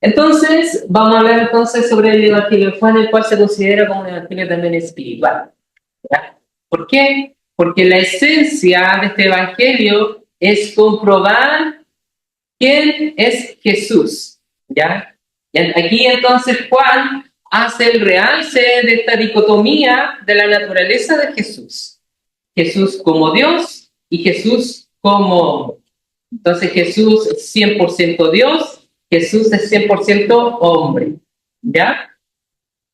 Entonces, vamos a hablar entonces sobre el Evangelio de Juan, el cual se considera como un evangelio también espiritual. ¿Ya? ¿Por qué? Porque la esencia de este evangelio es comprobar quién es Jesús. ¿Ya? Y aquí entonces Juan hace el realce de esta dicotomía de la naturaleza de Jesús. Jesús como Dios y Jesús como hombre. Entonces Jesús es 100% Dios, Jesús es 100% hombre, ¿ya?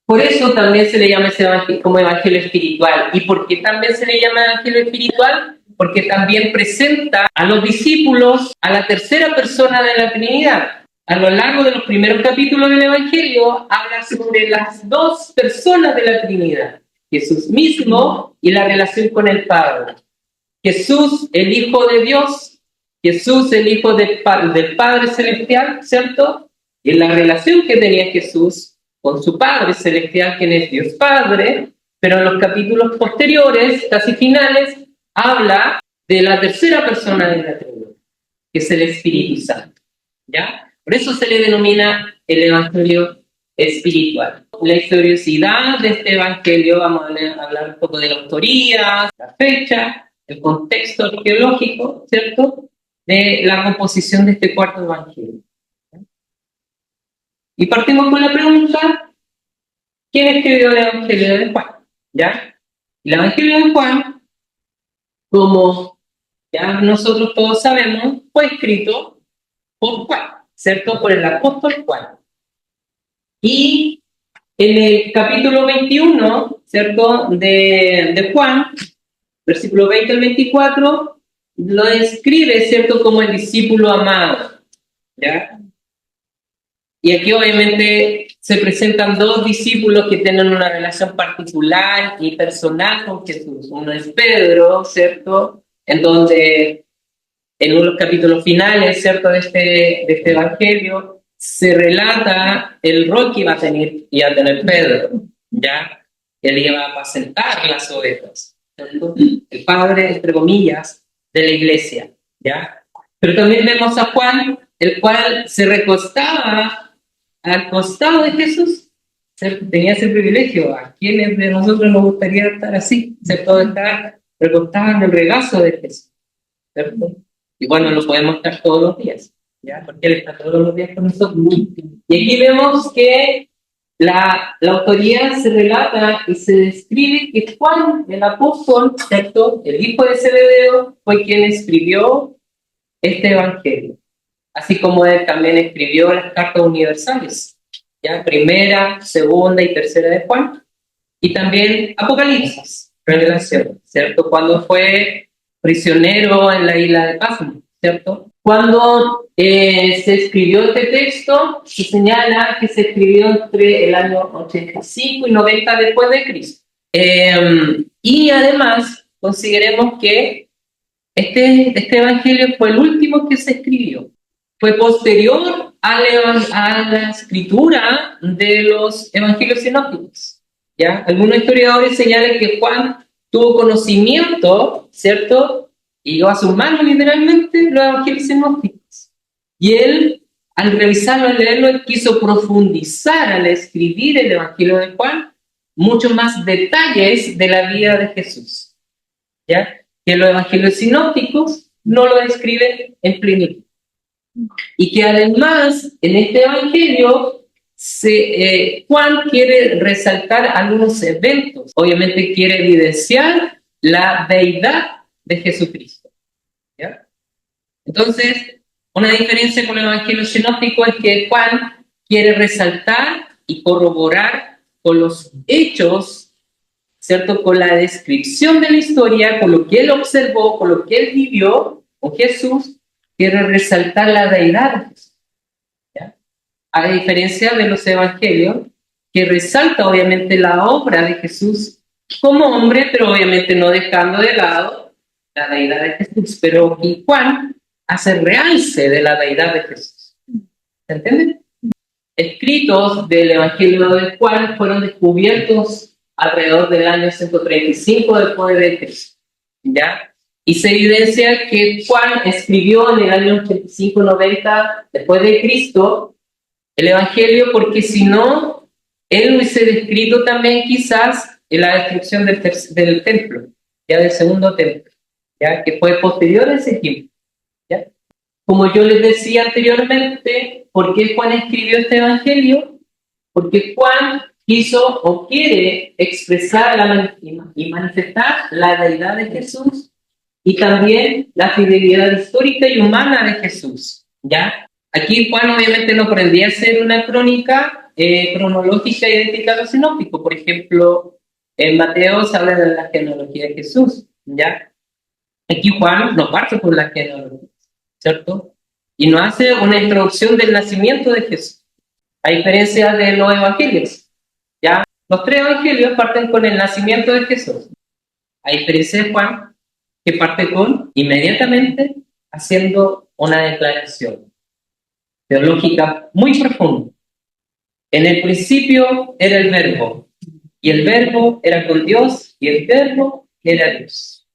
Por eso también se le llama ese evangelio como evangelio espiritual. ¿Y por qué también se le llama evangelio espiritual? Porque también presenta a los discípulos a la tercera persona de la Trinidad. A lo largo de los primeros capítulos del evangelio habla sobre las dos personas de la Trinidad, Jesús mismo y la relación con el Padre. Jesús, el Hijo de Dios, Jesús, el Hijo del Padre Celestial, ¿cierto? Y la relación que tenía Jesús con su Padre Celestial, quien es Dios Padre, pero en los capítulos posteriores, casi finales, habla de la tercera persona de la Trinidad, que es el Espíritu Santo, ¿ya? Por eso se le denomina el Evangelio espiritual. La historicidad de este Evangelio, vamos a hablar un poco de la autoría, la fecha, el contexto arqueológico, ¿cierto?, de la composición de este cuarto evangelio. Y partimos con la pregunta: ¿quién escribió el evangelio de Juan? ¿Ya? El evangelio de Juan, como ya nosotros todos sabemos, fue escrito por Juan, ¿cierto?, por el apóstol Juan. Y en el capítulo 21, ¿cierto?, de Juan, versículo 20 al 24, lo describe, ¿cierto?, como el discípulo amado, ¿ya? Y aquí obviamente se presentan dos discípulos que tienen una relación particular y personal con Jesús. Uno es Pedro, ¿cierto?, en donde en unos capítulos finales, ¿cierto?, de este evangelio, se relata el rol que iba a tener Pedro, ¿ya? Él iba a apacentar las ovejas, ¿cierto? El padre, entre comillas, de la iglesia, ¿ya? Pero también vemos a Juan, el cual se recostaba al costado de Jesús, ¿cierto? Tenía ese privilegio. ¿A quienes de nosotros nos gustaría estar así, ¿cierto?, estar recostados en el regazo de Jesús, ¿cierto? Y bueno, lo podemos estar todos los días, ¿ya? Porque Él está todos los días con nosotros. Y aquí vemos que la autoría se relata y se describe que Juan, el apóstol, ¿cierto?, el hijo de Zebedeo, fue quien escribió este evangelio. Así como él también escribió las cartas universales, ¿ya? Primera, segunda y tercera de Juan. Y también Apocalipsis, Revelación, ¿cierto? Cuando fue prisionero en la isla de Pasmo, ¿cierto? Cuando se escribió este texto, se señala que se escribió entre el año 85 y 90 después de Cristo. Y además, consideremos que este evangelio fue el último que se escribió. Fue posterior a la escritura de los evangelios sinópticos, ¿ya? Algunos historiadores señalan que Juan tuvo conocimiento, ¿cierto?, y dio a sus manos literalmente los evangelios sinópticos. Y él, al revisarlo, al leerlo, él quiso profundizar al escribir el evangelio de Juan muchos más detalles de la vida de Jesús, ¿ya? Que los evangelios sinópticos no lo describen en plenitud. Y que además, en este evangelio, Juan quiere resaltar algunos eventos. Obviamente quiere evidenciar la deidad de Jesucristo, ¿ya? Entonces, una diferencia con el evangelio sinóptico es que Juan quiere resaltar y corroborar con los hechos, ¿cierto?, con la descripción de la historia, con lo que él observó, con lo que él vivió con Jesús. Quiere resaltar la deidad de Jesús, ¿ya? A diferencia de los evangelios, que resalta obviamente la obra de Jesús como hombre, pero obviamente no dejando de lado la deidad de Jesús. Pero aquí Juan hace realce de la deidad de Jesús. ¿Se entiende? Escritos del evangelio de Juan fueron descubiertos alrededor del año 135 después de Cristo, ¿ya? Y se evidencia que Juan escribió en el año 85-90 después de Cristo el Evangelio, porque si no, él hubiese descrito también quizás la destrucción del templo, ya del segundo templo, ya que fue posterior a ese tiempo. ¿Ya? Como yo les decía anteriormente, ¿por qué Juan escribió este Evangelio? Porque Juan quiso o quiere expresar y manifestar la deidad de Jesús y también la fidelidad histórica y humana de Jesús. ¿Ya? Aquí Juan obviamente no pretendía hacer una crónica cronológica idéntica a los sinópticos. Por ejemplo, en Mateo se habla de la genealogía de Jesús. ¿Ya? Aquí Juan no parte por la genealogía, ¿cierto? Y no hace una introducción del nacimiento de Jesús, a diferencia de los evangelios. ¿Ya? Los tres evangelios parten con el nacimiento de Jesús, a diferencia de Juan, que parte con inmediatamente haciendo una declaración teológica muy profunda. En el principio era el Verbo, y el Verbo era con Dios, y el Verbo era Dios.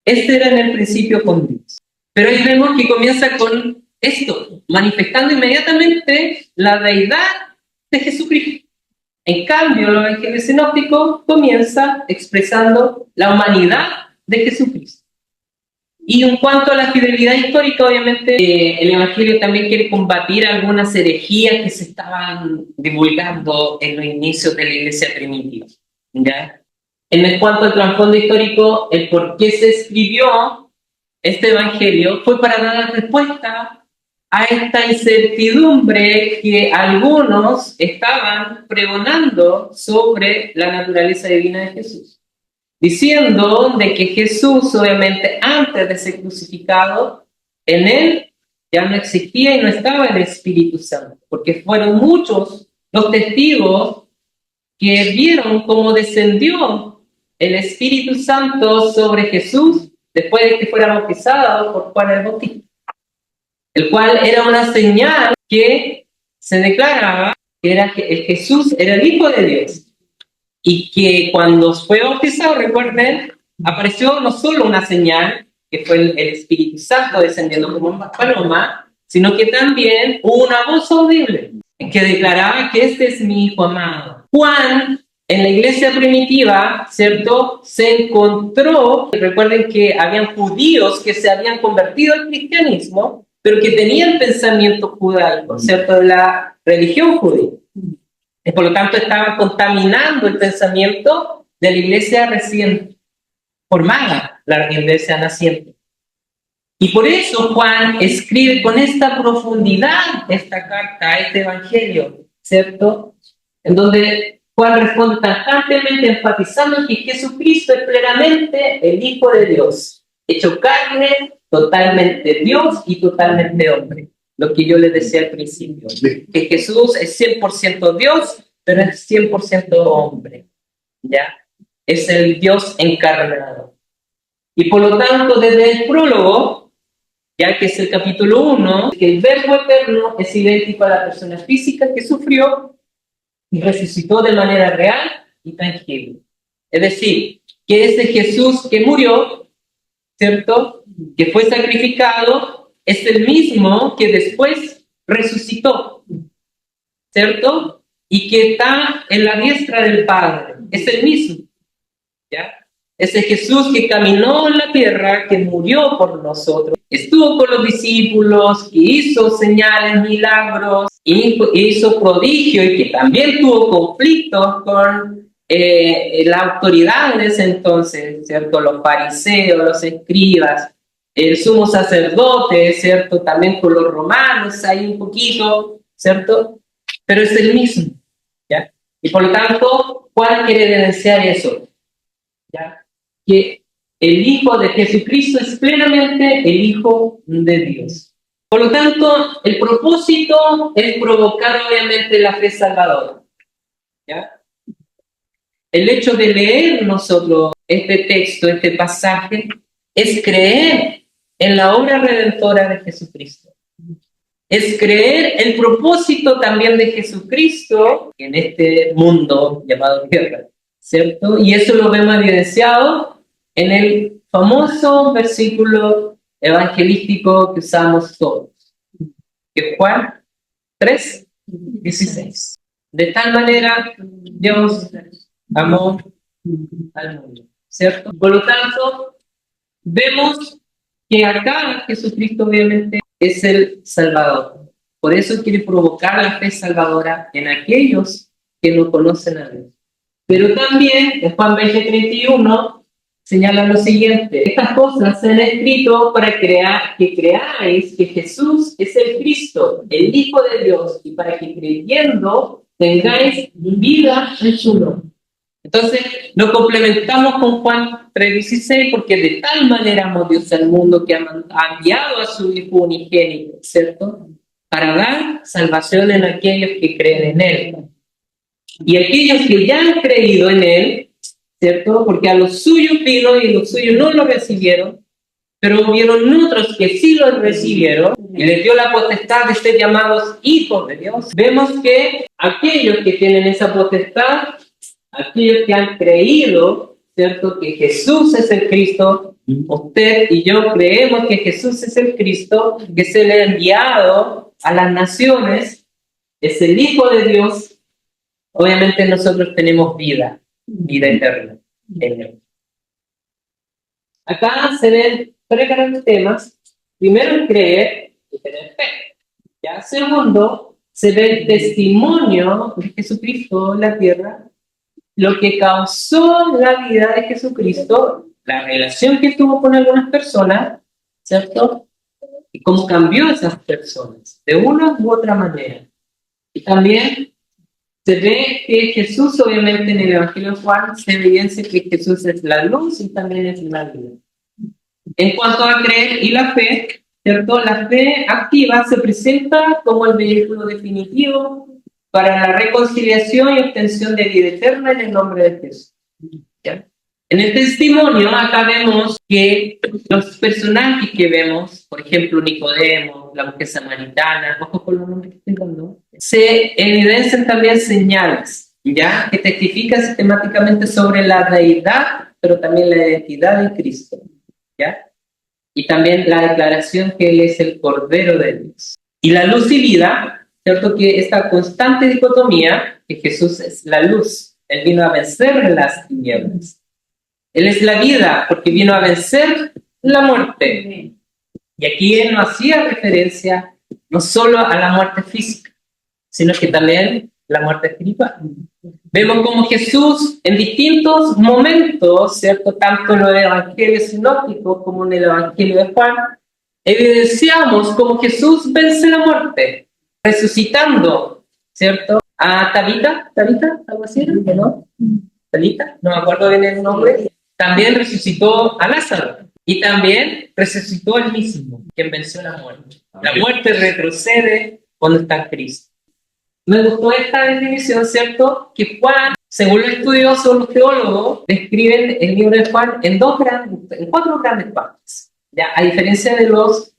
Este era en el principio con Dios. Pero ahí vemos que comienza con esto, manifestando inmediatamente la deidad de Jesucristo. En cambio, el Evangelio sinóptico comienza expresando la humanidad de Jesucristo. Y en cuanto a la fidelidad histórica, obviamente el Evangelio también quiere combatir algunas herejías que se estaban divulgando en los inicios de la iglesia primitiva. ¿Ya? En cuanto al trasfondo histórico, el por qué se escribió este Evangelio fue para dar respuesta a esta incertidumbre que algunos estaban pregonando sobre la naturaleza divina de Jesús, diciendo de que Jesús, obviamente, antes de ser crucificado, en él ya no existía y no estaba el Espíritu Santo, porque fueron muchos los testigos que vieron cómo descendió el Espíritu Santo sobre Jesús después de que fuera bautizado por Juan el Bautista, el cual era una señal que se declaraba que era que el Jesús era el Hijo de Dios, y que cuando fue bautizado, recuerden, apareció no solo una señal, que fue el Espíritu Santo descendiendo como una paloma, sino que también hubo una voz audible que declaraba que este es mi Hijo amado. Juan, en la iglesia primitiva, ¿cierto?, se encontró, recuerden que habían judíos que se habían convertido al cristianismo, pero que tenían pensamiento judaico, ¿cierto?, de la religión judía. Y por lo tanto, estaban contaminando el pensamiento de la iglesia recién formada, la iglesia naciente. Y por eso Juan escribe con esta profundidad esta carta, este evangelio, ¿cierto? En donde Juan responde tajantemente, enfatizando que Jesucristo es plenamente el Hijo de Dios, hecho carne, totalmente Dios y totalmente hombre. Lo que yo les decía al principio, que Jesús es 100% Dios, pero es 100% hombre, ¿ya? Es el Dios encarnado. Y por lo tanto, desde el prólogo, ya que es el capítulo 1, que el Verbo eterno es idéntico a la persona física que sufrió y resucitó de manera real y tangible. Es decir, que ese Jesús que murió, ¿cierto?, que fue sacrificado, es el mismo que después resucitó, ¿cierto? Y que está en la diestra del Padre. Es el mismo, ¿ya? Ese Jesús que caminó en la tierra, que murió por nosotros, estuvo con los discípulos, que hizo señales, milagros, hizo prodigios y que también tuvo conflictos con la autoridad de ese entonces, ¿cierto? Los fariseos, los escribas, el sumo sacerdote, ¿cierto? También con los romanos, hay un poquito, ¿cierto? Pero es el mismo, ¿ya? Y por lo tanto, Juan quiere evidenciar eso, ¿ya? Que el Hijo de Jesucristo es plenamente el Hijo de Dios. Por lo tanto, el propósito es provocar obviamente la fe salvadora, ¿ya? El hecho de leer nosotros este texto, este pasaje, es creer en la obra redentora de Jesucristo. Es creer el propósito también de Jesucristo en este mundo llamado tierra, ¿cierto? Y eso lo vemos evidenciado en el famoso versículo evangelístico que usamos todos, que es Juan 3, 16. De tal manera, Dios amó al mundo, ¿cierto? Por lo tanto, vemos que acá Jesucristo obviamente es el Salvador. Por eso quiere provocar la fe salvadora en aquellos que no conocen a Dios. Pero también en Juan 20:31 señala lo siguiente: estas cosas se han escrito para que creáis que Jesús es el Cristo, el Hijo de Dios, y para que creyendo tengáis vida en su nombre. Entonces, lo complementamos con Juan 3:16, porque de tal manera amó Dios al mundo que ha enviado a su Hijo unigénito, ¿cierto? Para dar salvación en aquellos que creen en Él. Y aquellos que ya han creído en Él, ¿cierto? Porque a los suyos vino y los suyos no lo recibieron, pero hubieron otros que sí lo recibieron y les dio la potestad de ser llamados hijos de Dios. Vemos que aquellos que tienen esa potestad, aquellos que han creído, ¿cierto? Que Jesús es el Cristo, usted y yo creemos que Jesús es el Cristo, que se le ha enviado a las naciones, es el Hijo de Dios. Obviamente nosotros tenemos vida eterna en Él. Acá se ven tres grandes temas. Primero, creer y tener fe. Ya segundo, se ve el testimonio de Jesucristo en la tierra, lo que causó la vida de Jesucristo, la relación que tuvo con algunas personas, ¿cierto? Y cómo cambió a esas personas, de una u otra manera. Y también se ve que Jesús, obviamente en el Evangelio de Juan, se evidencia que Jesús es la luz y también es la vida. En cuanto a creer y la fe, ¿cierto? La fe activa se presenta como el vehículo definitivo para la reconciliación y obtención de vida eterna en el nombre de Jesús. ¿Ya? En el testimonio acá vemos que los personajes que vemos, por ejemplo Nicodemo, la mujer samaritana, ojo con los nombres que estoy dando, se evidencian también señales, ¿ya? Que testifican sistemáticamente sobre la deidad, pero también la identidad de Cristo, ¿ya? Y también la declaración que Él es el Cordero de Dios. Y la luz y vida, ¿cierto? Que esta constante dicotomía, que Jesús es la luz, Él vino a vencer las tinieblas. Él es la vida, porque vino a vencer la muerte. Y aquí Él no hacía referencia no solo a la muerte física, sino que también la muerte espiritual. Vemos como Jesús en distintos momentos, ¿cierto? Tanto en los evangelios sinópticos como en el evangelio de Juan, evidenciamos como Jesús vence la muerte, resucitando, ¿cierto? A Tabita, algo así, ¿no? Tabita, no me acuerdo bien el nombre. También resucitó a Lázaro y también resucitó él mismo, quien venció la muerte. La muerte retrocede cuando está en Cristo. Me gustó esta definición, ¿cierto? Que Juan, según los estudiosos, los teólogos, describen el libro de Juan en cuatro grandes partes, ¿ya? A diferencia de los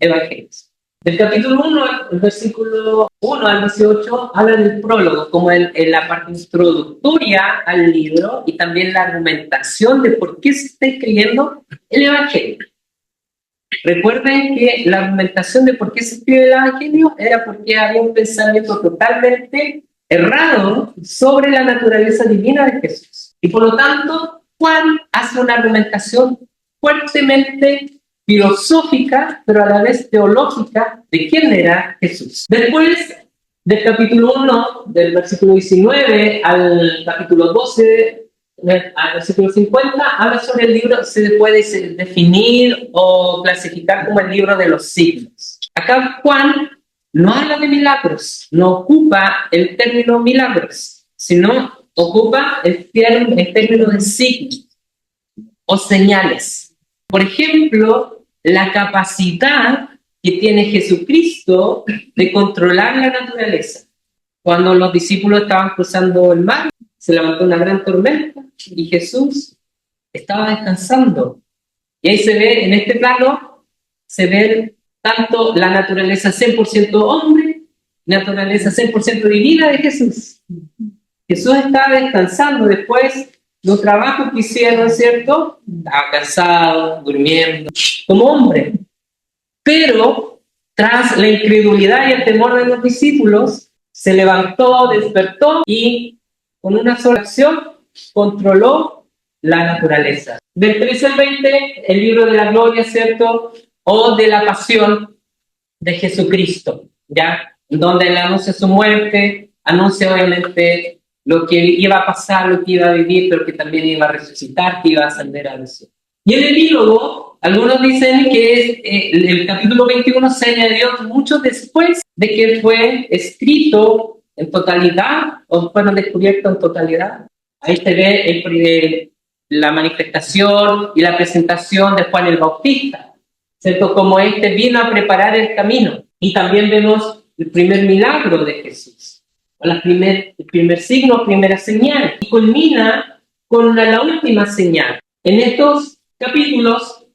evangelios. Del capítulo 1, el versículo 1 al 18, habla del prólogo, como en la parte introductoria al libro, y también la argumentación de por qué se está escribiendo el evangelio. Recuerden que la argumentación de por qué se escribe el evangelio era porque había un pensamiento totalmente errado sobre la naturaleza divina de Jesús. Y por lo tanto, Juan hace una argumentación fuertemente filosófica, pero a la vez teológica, de quién era Jesús. Después del capítulo 1, del versículo 19 al capítulo 12, al versículo 50, habla sobre el libro, se puede definir o clasificar como el libro de los signos. Acá Juan no habla de milagros, no ocupa el término milagros, sino ocupa el término de signos o señales. Por ejemplo, la capacidad que tiene Jesucristo de controlar la naturaleza. Cuando los discípulos estaban cruzando el mar, se levantó una gran tormenta y Jesús estaba descansando. Y ahí se ve, en este plano, se ve tanto la naturaleza 100% hombre, naturaleza 100% divina de Jesús. Jesús estaba descansando después los trabajos que hicieron, ¿cierto? Estaba cansado, durmiendo, como hombre. Pero, tras la incredulidad y el temor de los discípulos, se levantó, despertó y con una sola acción controló la naturaleza. Del 13 al 20, el libro de la gloria, ¿cierto? O de la pasión de Jesucristo, ¿ya? Donde él anuncia su muerte, anuncia obviamente lo que iba a pasar, lo que iba a vivir, pero que también iba a resucitar, que iba a ascender al cielo. Y el epílogo, algunos dicen que es, el capítulo 21 se añadió mucho después de que fue escrito en totalidad, o fueron descubiertos en totalidad. Ahí se ve la manifestación y la presentación de Juan el Bautista, ¿cierto? Como este vino a preparar el camino. Y también vemos el primer milagro de Jesús, o el primer signo, primera señal. Y culmina con la última señal. En estos capítulos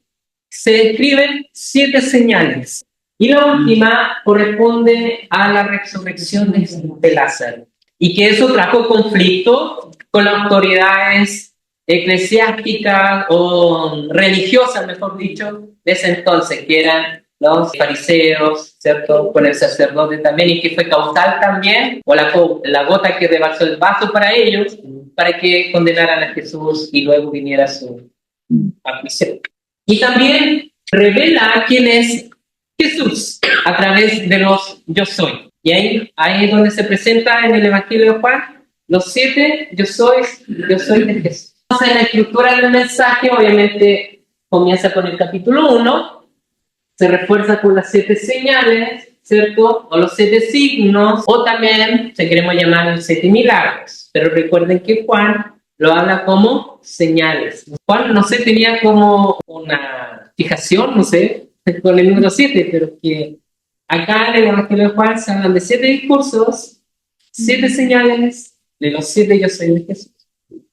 se describen 7 señales. Y la última corresponde a la resurrección de Lázaro. Y que eso trajo conflicto con las autoridades eclesiásticas o religiosas, mejor dicho, de ese entonces, que eran los fariseos, ¿cierto? Con el sacerdote también, y que fue causal también, o la gota que rebasó el vaso para ellos, para que condenaran a Jesús y luego viniera su aflicción. Y también revela quién es Jesús a través de los yo soy. Y ahí es donde se presenta en el Evangelio de Juan los 7 yo soy de Jesús. Entonces, la estructura del mensaje obviamente comienza con el capítulo 1, se refuerza con las 7 señales, ¿cierto? O los 7 signos, o también se queremos llamar los 7 milagros. Pero recuerden que Juan lo habla como señales. Juan, no sé, tenía como una fijación, no sé, con el número 7, pero que acá en el Evangelio de Juan se hablan de 7 discursos, 7 señales, de los 7 yo soy de Jesús.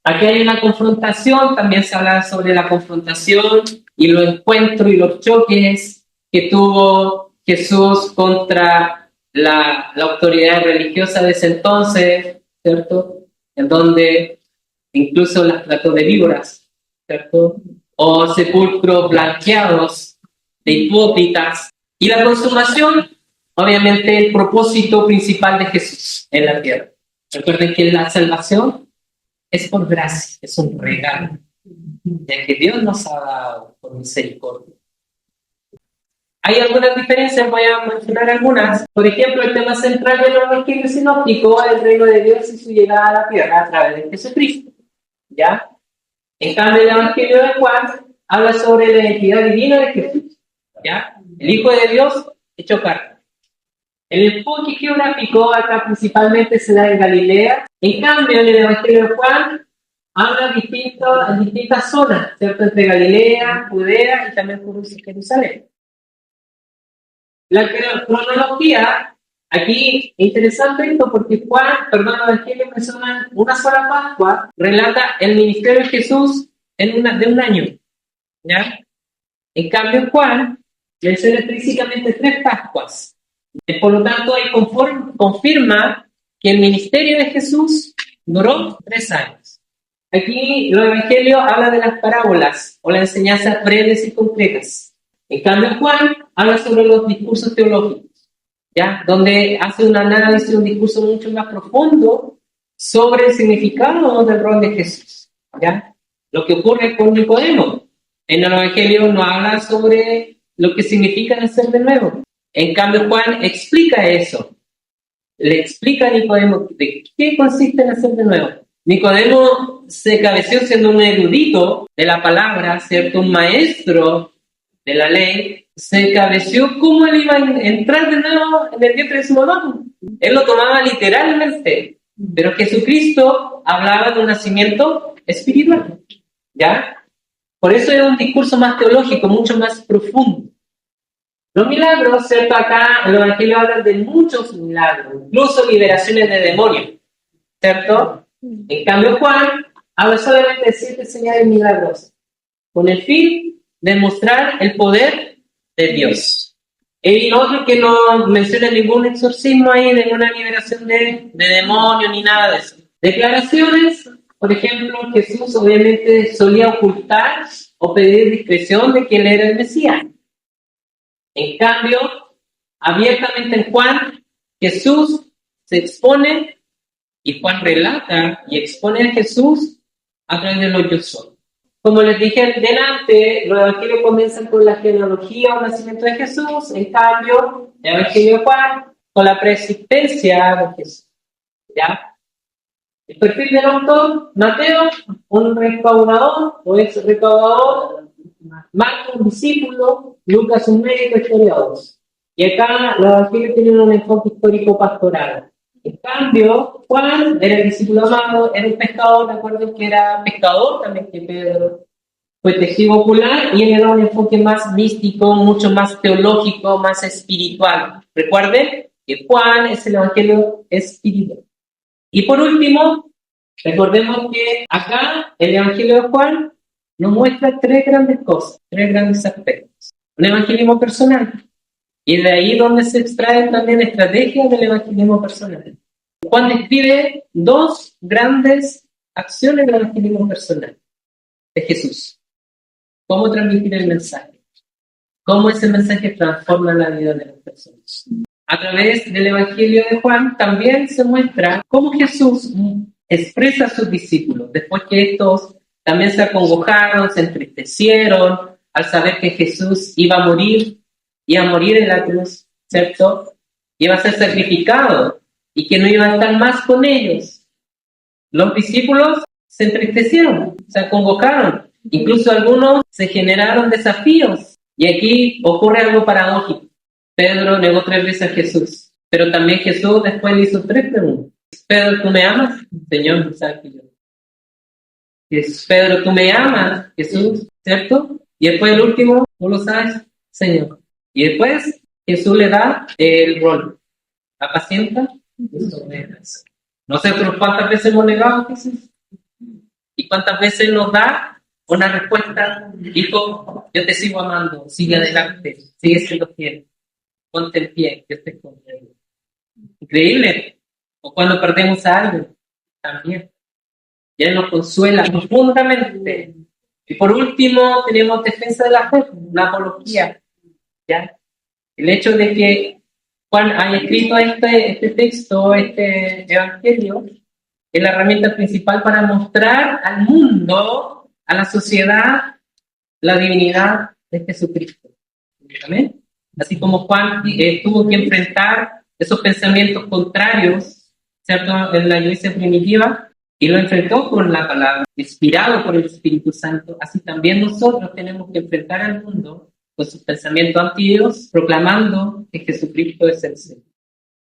Aquí hay una confrontación, también se habla sobre la confrontación y los encuentros y los choques que tuvo Jesús contra la autoridad religiosa de ese entonces, ¿cierto? En donde incluso las trató de víboras, ¿cierto? O sepulcros blanqueados de hipócritas. Y la consumación, obviamente, el propósito principal de Jesús en la tierra. Recuerden que la salvación es por gracia, es un regalo de que Dios nos ha dado por misericordia. Hay algunas diferencias, voy a mencionar algunas. Por ejemplo, el tema central del Evangelio sinóptico es el reino de Dios y su llegada a la tierra a través de Jesucristo, ¿ya? En cambio, el Evangelio de Juan habla sobre la identidad divina de Jesús, ¿ya? El Hijo de Dios hecho carne. El enfoque geográfico acá principalmente se da en Galilea. En cambio, en el Evangelio de Juan habla en distintas zonas, ¿cierto? Entre Galilea, Judea y también Jerusalén. La cronología, aquí es interesante esto porque el Evangelio menciona una sola Pascua, relata el ministerio de Jesús de un año, ¿ya? En cambio, Juan menciona físicamente 3 Pascuas. Por lo tanto, ahí confirma que el ministerio de Jesús duró 3 años. Aquí los evangelios hablan de las parábolas o las enseñanzas breves y concretas. En cambio, Juan habla sobre los discursos teológicos, ¿ya? Donde hace un análisis, un discurso mucho más profundo sobre el significado del rol de Jesús, ¿ya? Lo que ocurre con Nicodemo. En el evangelio no habla sobre lo que significa nacer de nuevo. En cambio, Juan explica eso. Le explica a Nicodemo de qué consiste nacer de nuevo. Nicodemo se cabeció siendo un erudito de la palabra, ¿cierto? Un maestro de la ley. Se cabeció cómo él iba a entrar de nuevo en el vientre de su mamá. Él lo tomaba literalmente. Pero Jesucristo hablaba de un nacimiento espiritual, ¿ya? Por eso era un discurso más teológico, mucho más profundo. Los milagros, ¿cierto? Acá en el Evangelio hablan de muchos milagros, incluso liberaciones de demonios, ¿cierto? En cambio, Juan habla solamente de 7 señales milagrosas, con el fin de mostrar el poder de Dios. Y otro que no menciona ningún exorcismo ahí, ninguna liberación de demonios, ni nada de eso. Declaraciones, por ejemplo, Jesús obviamente solía ocultar o pedir discreción de que él era el Mesías. En cambio, abiertamente en Juan, Jesús se expone y Juan relata y expone a Jesús a través de los yo soy. Como les dije delante, los evangelios comienzan con la genealogía o nacimiento de Jesús, en cambio, el evangelio de Juan con la preexistencia de Jesús. ¿Ya? El perfil del autor, Mateo, un recaudador o ex recaudador, Marcos, un discípulo, Lucas, un médico historiador. Y acá los evangelios tienen un enfoque histórico pastoral. En cambio, Juan era el discípulo amado, era un pescador, recuerden que era pescador también que Pedro, fue testigo ocular y él era un enfoque más místico, mucho más teológico, más espiritual. Recuerden que Juan es el evangelio espiritual. Y por último, recordemos que acá el evangelio de Juan nos muestra tres grandes cosas, tres grandes aspectos. Un evangelismo personal. Y de ahí donde se extraen también estrategias del evangelismo personal. Juan describe dos grandes acciones del evangelismo personal de Jesús. Cómo transmitir el mensaje. Cómo ese mensaje transforma la vida de las personas. A través del evangelio de Juan también se muestra cómo Jesús expresa a sus discípulos después que estos también se acongojaron, se entristecieron al saber que Jesús iba a morir en la cruz, ¿cierto? Iba a ser sacrificado y que no iba a estar más con ellos. Los discípulos se entristecieron, se acongojaron, incluso algunos se generaron desafíos. Y aquí ocurre algo paradójico. Pedro negó 3 veces a Jesús, pero también Jesús después le hizo 3 preguntas. Pedro, ¿tú me amas? Señor, no sabes que yo. Pedro, ¿tú me amas? Jesús, ¿cierto? Y después el último, ¿tú lo sabes? Señor. Y después Jesús le da el rol. Apacienta mis ovejas. Nosotros, ¿cuántas veces hemos negado a Jesús? ¿Y cuántas veces nos da una respuesta? Hijo, yo te sigo amando, sigue adelante, sigue siendo fiel. Ponte en pie, que estés conmigo. Increíble. O cuando perdemos a alguien, también. Y Él nos consuela profundamente. Y por último, tenemos defensa de la fe, una apología. ¿Ya? El hecho de que Juan haya escrito este texto, este evangelio, es la herramienta principal para mostrar al mundo, a la sociedad, la divinidad de Jesucristo. ¿Amén? Así como Juan tuvo que enfrentar esos pensamientos contrarios, ¿cierto?, en la iglesia primitiva, y lo enfrentó con la palabra, inspirado por el Espíritu Santo, así también nosotros tenemos que enfrentar al mundo con sus pensamientos antiguos, proclamando que Jesucristo es el Señor.